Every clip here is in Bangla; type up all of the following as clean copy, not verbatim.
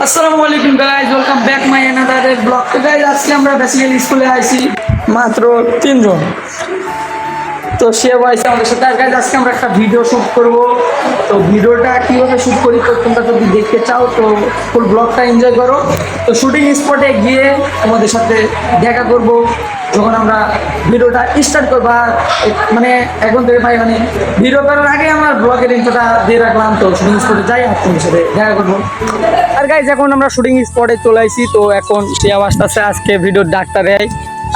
আসসালামু আলাইকুম guys, welcome back my another blog. তো গাইজ আজকে আমরা বেসিক্যালি স্কুলে আইছি মাত্র 3 জন। তো সে বয়সে আমাদের সাথে আর গাইজ আজকে আমরা একটা ভিডিও শ্যুট করব। তো ভিডিওটা কীভাবে শ্যুট করি তো তোমরা যদি দেখতে চাও তো ফুল ব্লগটা এনজয় করো। তো শুটিং স্পটে গিয়ে তোমাদের সাথে দেখা করব যখন আমরা ভিডিওটা স্টার্ট করবো। মানে এখন থেকে ভাই মানে ভিডিও করার আগে আমার ব্লগের ইন্ট্রোটা দিয়ে রাখলাম। তো শুটিং স্পটে যাই আর তোমাদের সাথে দেখা করবো। আর গাইজ এখন আমরা শুটিং স্পটে চলে আসি। তো এখন সে আসতেছে আজকে ভিডিওর ডাক্তারে।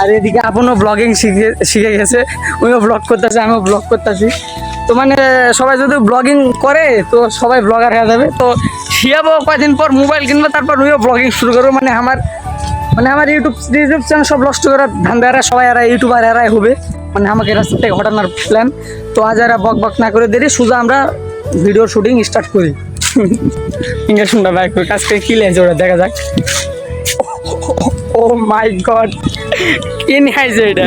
আর এদিকে আপনও ব্লগিং শিখে গেছে, উনিও ব্লগ করতেছে, আমিও ব্লগ করতেছি। তো মানে সবাই যদি ব্লগিং করে তো সবাই ব্লগার হয়ে যাবে। তো শিয়াবো কয়েকদিন পর মোবাইল কিনবো, তারপর উনিও ব্লগিং শুরু করবো। মানে আমার ইউটিউব চ্যানেল সব নষ্ট করার ধান্দা এরা সবাই এরা ইউটিউবার এরাই হবে। মানে আমাকে রাস্তা থেকে হটানোর প্ল্যান। তো আজ এরা বক না করে দেরি সোজা আমরা ভিডিও শুটিং স্টার্ট করি। ইংলিশ শুনবা ভাই কাজ করে কি লেগেছে ওরা দেখা যাক। ও মাই গড, কি নিয়েছে এটা।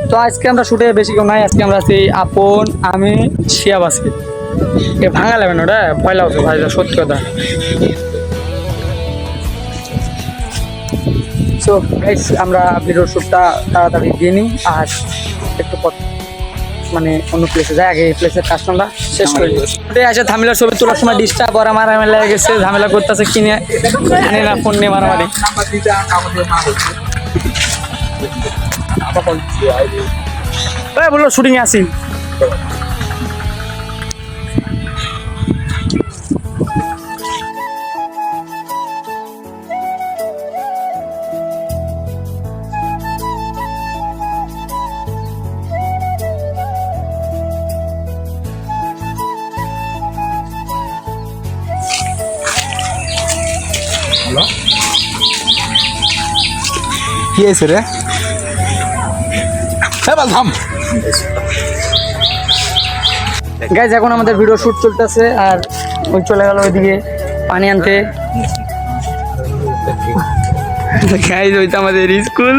তো আজকে আমরা শুটে বেশি কেউ নাই, আজকে আমরা আছি আপন, আমি, শিয়াব আছি। এ ভাঙা লাগবে না ওটা, ভয় লাগছে ভাই, সত্যি কথা। সো গাইস আমরা ভিডিওর শ্যুটটা তাড়াতাড়ি দিয়ে নিই আর একটু পর মানে অন্য প্লেসে যাই। আগে এই প্লেসের কাজটা শেষ করি। আসে ঝামেলার ছবি তোলার সময় ডিস্টার্ব ওরা মারামারি লেগে গেছে, ঝামেলা করতেছে কিনে জানি না, ফোন নিয়ে মারামারি। বললো শুটিংয়ে আসি। কি হয়েছে রে? থাম। গাইজ এখন আমাদের ভিডিও শুট চলতেছে আর ওই চলে গেল ওইদিকে পানি আনতে। গাইজ ওইটা আমাদের স্কুল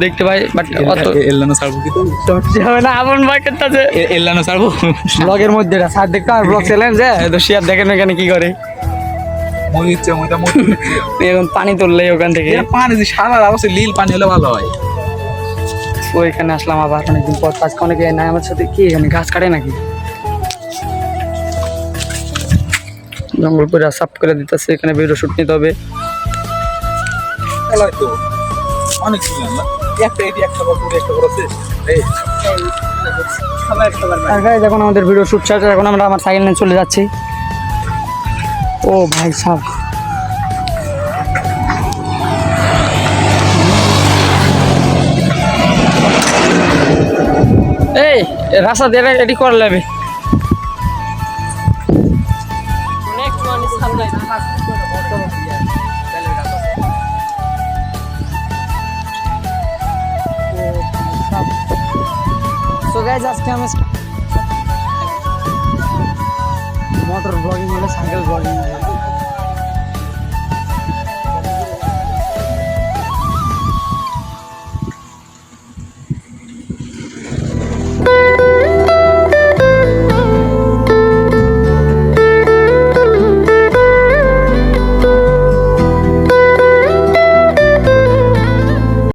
দেখতে পাই, বাট অত এল্লানো ছাড়বো কি তো হবে না। আপন ভাই করতেছে এল্লানো ছাড়বো ব্লগের মধ্যে স্যার দেখতে আমার ব্লগ চ্যালেঞ্জ তো শেয়ার দেখেন এখানে কি করে। এখন পানি তুললে ওখান থেকে পানি সারা অবশ্যই লীল পানি হলে ভালো হয়। ওইখানে আসলাম আবার অনেকদিন পর। আজকে অনেকে নাই আমার সাথে, কি এখানে গাছ কাটে নাকি, জঙ্গল করে সাফ করে দিতেছে। এখানে ভিডিও শুট নিতে হবে। অনেক আর গাইজ এখন আমাদের ভিডিও শুট শেষ, এখন আমরা আমার সাইকেল নিয়ে চলে যাচ্ছি। ও ভাই সাহেব, এই রাস্তা দিয়ে রেডি করে নেবে। আজকে আমি মোটর ব্লগিং হলে সাইকেল ব্লগিং